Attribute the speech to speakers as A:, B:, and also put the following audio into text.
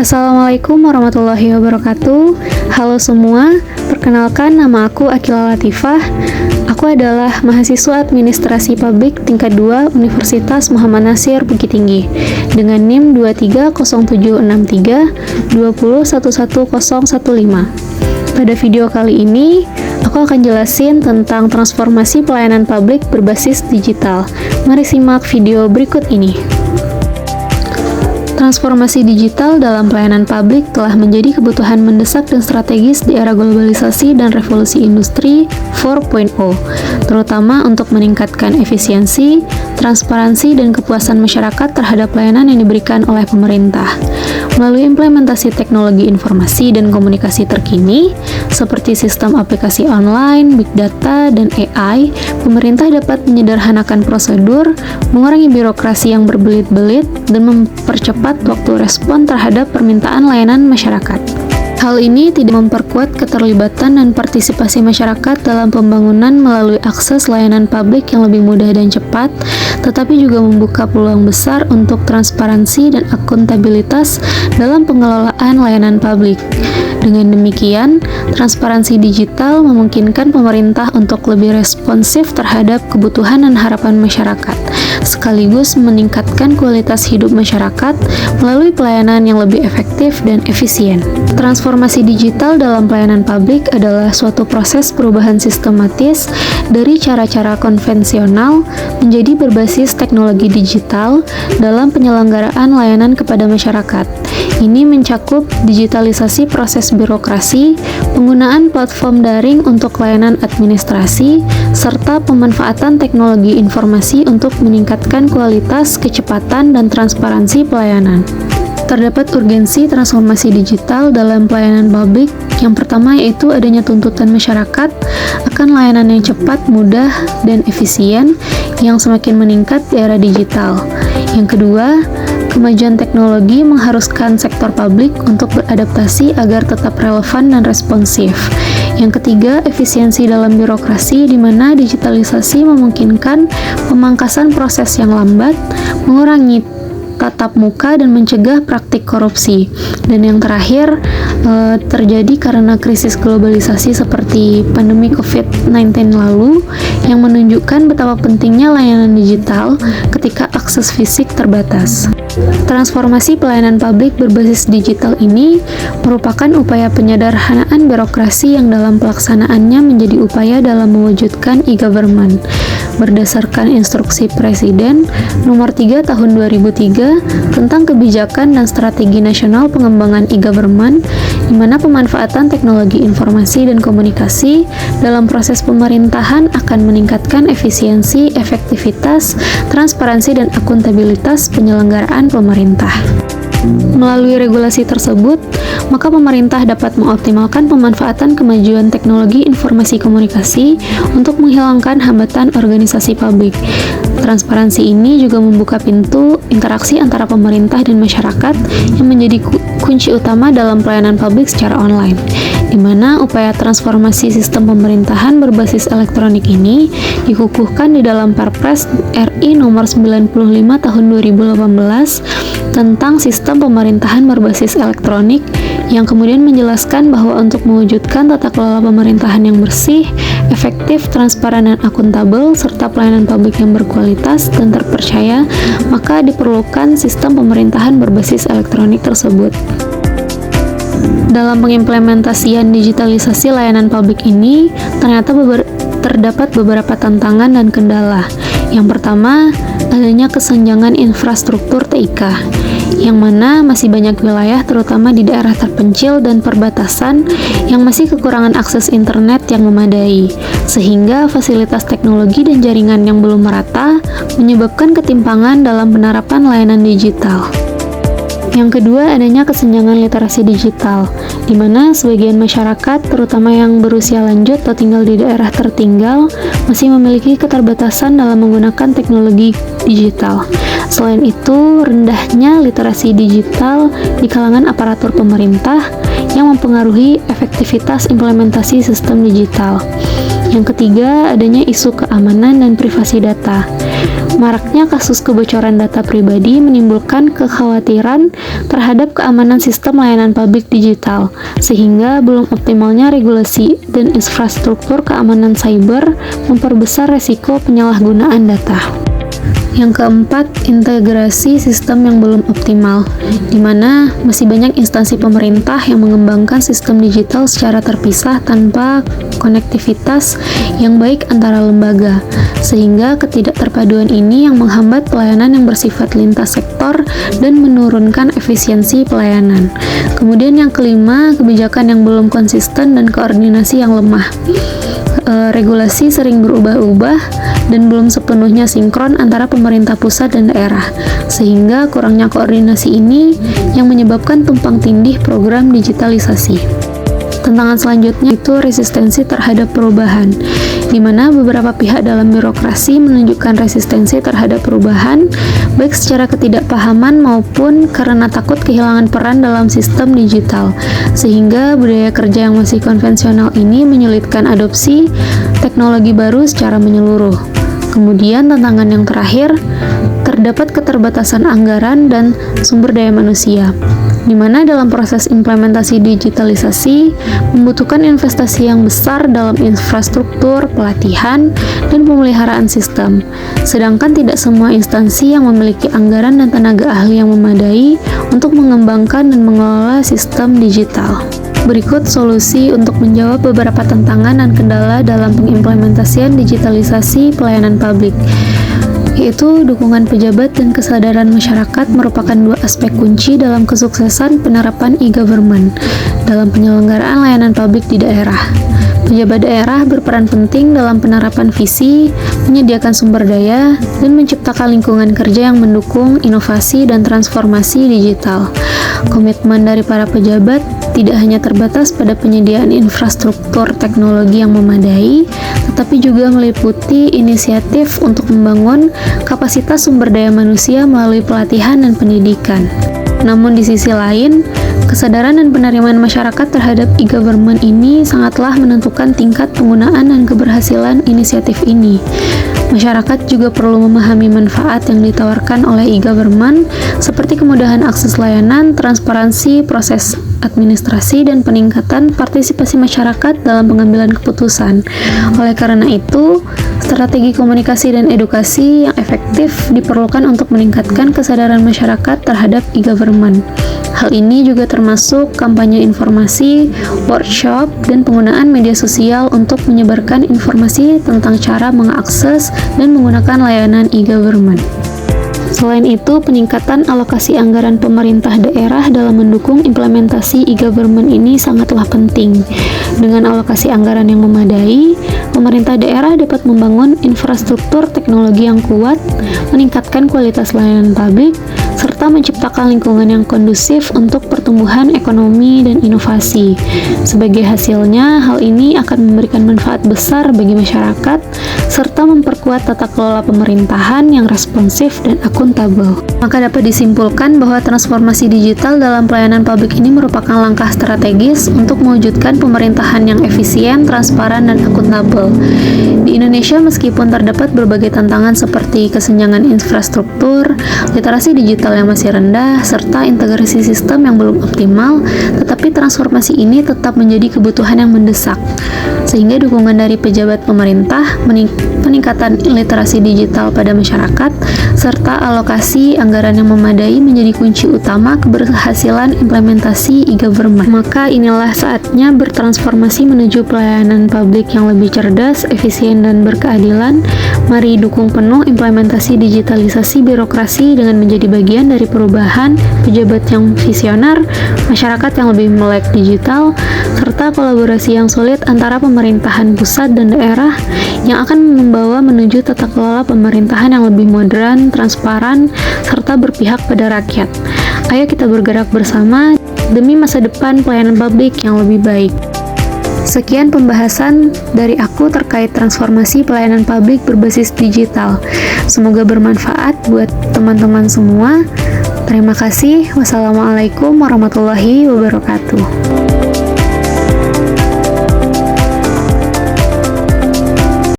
A: Assalamualaikum warahmatullahi wabarakatuh. Halo semua, perkenalkan nama aku Akila Latifah. Aku adalah mahasiswa administrasi publik tingkat 2 Universitas Muhammad Nasir Bukit Tinggi dengan NIM 230763 2011015. Pada video kali ini, aku akan jelasin tentang transformasi pelayanan publik berbasis digital. Mari simak video berikut ini. Transformasi digital dalam pelayanan publik telah menjadi kebutuhan mendesak dan strategis di era globalisasi dan revolusi industri 4.0, terutama untuk meningkatkan efisiensi, transparansi, dan kepuasan masyarakat terhadap pelayanan yang diberikan oleh pemerintah. Melalui implementasi teknologi informasi dan komunikasi terkini, seperti sistem aplikasi online, big data, dan AI, pemerintah dapat menyederhanakan prosedur, mengurangi birokrasi yang berbelit-belit, dan mempercepat waktu respon terhadap permintaan layanan masyarakat. Hal ini tidak memperkuat keterlibatan dan partisipasi masyarakat dalam pembangunan melalui akses layanan publik yang lebih mudah dan cepat, tetapi juga membuka peluang besar untuk transparansi dan akuntabilitas dalam pengelolaan layanan publik. Dengan demikian, transparansi digital memungkinkan pemerintah untuk lebih responsif terhadap kebutuhan dan harapan masyarakat, sekaligus meningkatkan kualitas hidup masyarakat melalui pelayanan yang lebih efektif dan efisien. Transformasi digital dalam pelayanan publik adalah suatu proses perubahan sistematis dari cara-cara konvensional menjadi berbasis teknologi digital dalam penyelenggaraan layanan kepada masyarakat. Ini mencakup digitalisasi proses birokrasi, penggunaan platform daring untuk layanan administrasi, serta pemanfaatan teknologi informasi untuk meningkatkan kualitas, kecepatan, dan transparansi pelayanan. Terdapat urgensi transformasi digital dalam pelayanan publik. Yang pertama yaitu adanya tuntutan masyarakat akan layanan yang cepat, mudah, dan efisien yang semakin meningkat di era digital. Yang kedua, kemajuan teknologi mengharuskan sektor publik untuk beradaptasi agar tetap relevan dan responsif. Yang ketiga, efisiensi dalam birokrasi di mana digitalisasi memungkinkan pemangkasan proses yang lambat, mengurangi tatap muka, dan mencegah praktik korupsi. Dan yang terakhir, terjadi karena krisis globalisasi seperti pandemi COVID-19 lalu yang menunjukkan betapa pentingnya layanan digital ketika akses fisik terbatas. Transformasi pelayanan publik berbasis digital ini merupakan upaya penyederhanaan birokrasi yang dalam pelaksanaannya menjadi upaya dalam mewujudkan e-government berdasarkan instruksi Presiden nomor 3 tahun 2003 tentang kebijakan dan strategi nasional pengembangan e-government, di mana pemanfaatan teknologi informasi dan komunikasi dalam proses pemerintahan akan meningkatkan efisiensi, efektivitas, transparansi, dan akuntabilitas penyelenggaraan pemerintah. Melalui regulasi tersebut, maka pemerintah dapat mengoptimalkan pemanfaatan kemajuan teknologi informasi komunikasi untuk menghilangkan hambatan organisasi publik. Transparansi ini juga membuka pintu interaksi antara pemerintah dan masyarakat yang menjadi kunci utama dalam pelayanan publik secara online, di mana upaya transformasi sistem pemerintahan berbasis elektronik ini dikukuhkan di dalam Perpres RI nomor 95 tahun 2018 tentang sistem pemerintahan berbasis elektronik, yang kemudian menjelaskan bahwa untuk mewujudkan tata kelola pemerintahan yang bersih, efektif, transparan, dan akuntabel, serta pelayanan publik yang berkualitas dan terpercaya, maka diperlukan sistem pemerintahan berbasis elektronik tersebut. Dalam pengimplementasian digitalisasi layanan publik ini, ternyata terdapat beberapa tantangan dan kendala. Yang pertama, adanya kesenjangan infrastruktur TIK, yang mana masih banyak wilayah terutama di daerah terpencil dan perbatasan yang masih kekurangan akses internet yang memadai, sehingga fasilitas teknologi dan jaringan yang belum merata menyebabkan ketimpangan dalam penerapan layanan digital. Yang kedua, adanya kesenjangan literasi digital, di mana sebagian masyarakat, terutama yang berusia lanjut atau tinggal di daerah tertinggal, masih memiliki keterbatasan dalam menggunakan teknologi digital. Selain itu, rendahnya literasi digital di kalangan aparatur pemerintah yang mempengaruhi efektivitas implementasi sistem digital. Yang ketiga, adanya isu keamanan dan privasi data. Maraknya kasus kebocoran data pribadi menimbulkan kekhawatiran terhadap keamanan sistem layanan publik digital, sehingga belum optimalnya regulasi dan infrastruktur keamanan cyber memperbesar resiko penyalahgunaan data. Yang keempat, integrasi sistem yang belum optimal, di mana masih banyak instansi pemerintah yang mengembangkan sistem digital secara terpisah tanpa konektivitas yang baik antara lembaga, sehingga ketidakterpaduan ini yang menghambat pelayanan yang bersifat lintas sektor dan menurunkan efisiensi pelayanan. Kemudian yang kelima, kebijakan yang belum konsisten dan koordinasi yang lemah. Regulasi sering berubah-ubah dan belum sepenuhnya sinkron antara pemerintah pusat dan daerah, sehingga kurangnya koordinasi ini yang menyebabkan tumpang tindih program digitalisasi. Tantangan selanjutnya itu resistensi terhadap perubahan, di mana beberapa pihak dalam birokrasi menunjukkan resistensi terhadap perubahan, baik secara ketidakpahaman maupun karena takut kehilangan peran dalam sistem digital, sehingga budaya kerja yang masih konvensional ini menyulitkan adopsi teknologi baru secara menyeluruh. Kemudian tantangan yang terakhir, terdapat keterbatasan anggaran dan sumber daya manusia, di mana dalam proses implementasi digitalisasi membutuhkan investasi yang besar dalam infrastruktur, pelatihan, dan pemeliharaan sistem. Sedangkan tidak semua instansi yang memiliki anggaran dan tenaga ahli yang memadai untuk mengembangkan dan mengelola sistem digital. Berikut solusi untuk menjawab beberapa tantangan dan kendala dalam pengimplementasian digitalisasi pelayanan publik, yaitu dukungan pejabat dan kesadaran masyarakat merupakan dua aspek kunci dalam kesuksesan penerapan e-government dalam penyelenggaraan layanan publik di daerah. Pejabat daerah berperan penting dalam penerapan visi, menyediakan sumber daya, dan menciptakan lingkungan kerja yang mendukung inovasi dan transformasi digital. Komitmen dari para pejabat tidak hanya terbatas pada penyediaan infrastruktur teknologi yang memadai, tetapi juga meliputi inisiatif untuk membangun kapasitas sumber daya manusia melalui pelatihan dan pendidikan. Namun di sisi lain, kesadaran dan penerimaan masyarakat terhadap e-government ini sangatlah menentukan tingkat penggunaan dan keberhasilan inisiatif ini. Masyarakat juga perlu memahami manfaat yang ditawarkan oleh e-government, seperti kemudahan akses layanan, transparansi proses administrasi, dan peningkatan partisipasi masyarakat dalam pengambilan keputusan. Oleh karena itu, strategi komunikasi dan edukasi yang efektif diperlukan untuk meningkatkan kesadaran masyarakat terhadap e-government. Hal ini juga termasuk kampanye informasi, workshop, dan penggunaan media sosial untuk menyebarkan informasi tentang cara mengakses dan menggunakan layanan e-government. Selain itu, peningkatan alokasi anggaran pemerintah daerah dalam mendukung implementasi e-government ini sangatlah penting. Dengan alokasi anggaran yang memadai, pemerintah daerah dapat membangun infrastruktur teknologi yang kuat, meningkatkan kualitas layanan publik, serta menciptakan lingkungan yang kondusif untuk pertumbuhan ekonomi dan inovasi. Sebagai hasilnya, hal ini akan memberikan manfaat besar bagi masyarakat, serta memperkuat tata kelola pemerintahan yang responsif dan akuntabel. Maka dapat disimpulkan bahwa transformasi digital dalam pelayanan publik ini merupakan langkah strategis untuk mewujudkan pemerintahan yang efisien, transparan, dan akuntabel. Di Indonesia, meskipun terdapat berbagai tantangan seperti kesenjangan infrastruktur, literasi digital yang masih rendah, serta integrasi sistem yang belum optimal, tetapi transformasi ini tetap menjadi kebutuhan yang mendesak. Sehingga dukungan dari pejabat pemerintah, peningkatan literasi digital pada masyarakat, serta alokasi anggaran yang memadai menjadi kunci utama keberhasilan implementasi e-government. Maka inilah saatnya bertransformasi menuju pelayanan publik yang lebih cerdas, efisien, dan berkeadilan. Mari dukung penuh implementasi digitalisasi birokrasi dengan menjadi bagian dari perubahan, pejabat yang visioner, masyarakat yang lebih melek digital, serta kolaborasi yang solid antara pemerintahan pusat dan daerah yang akan membawa menuju tata kelola pemerintahan yang lebih modern, transparan, serta berpihak pada rakyat. Ayo kita bergerak bersama demi masa depan pelayanan publik yang lebih baik. Sekian pembahasan dari aku terkait transformasi pelayanan publik berbasis digital. Semoga bermanfaat buat teman-teman semua. Terima kasih. Wassalamualaikum warahmatullahi wabarakatuh.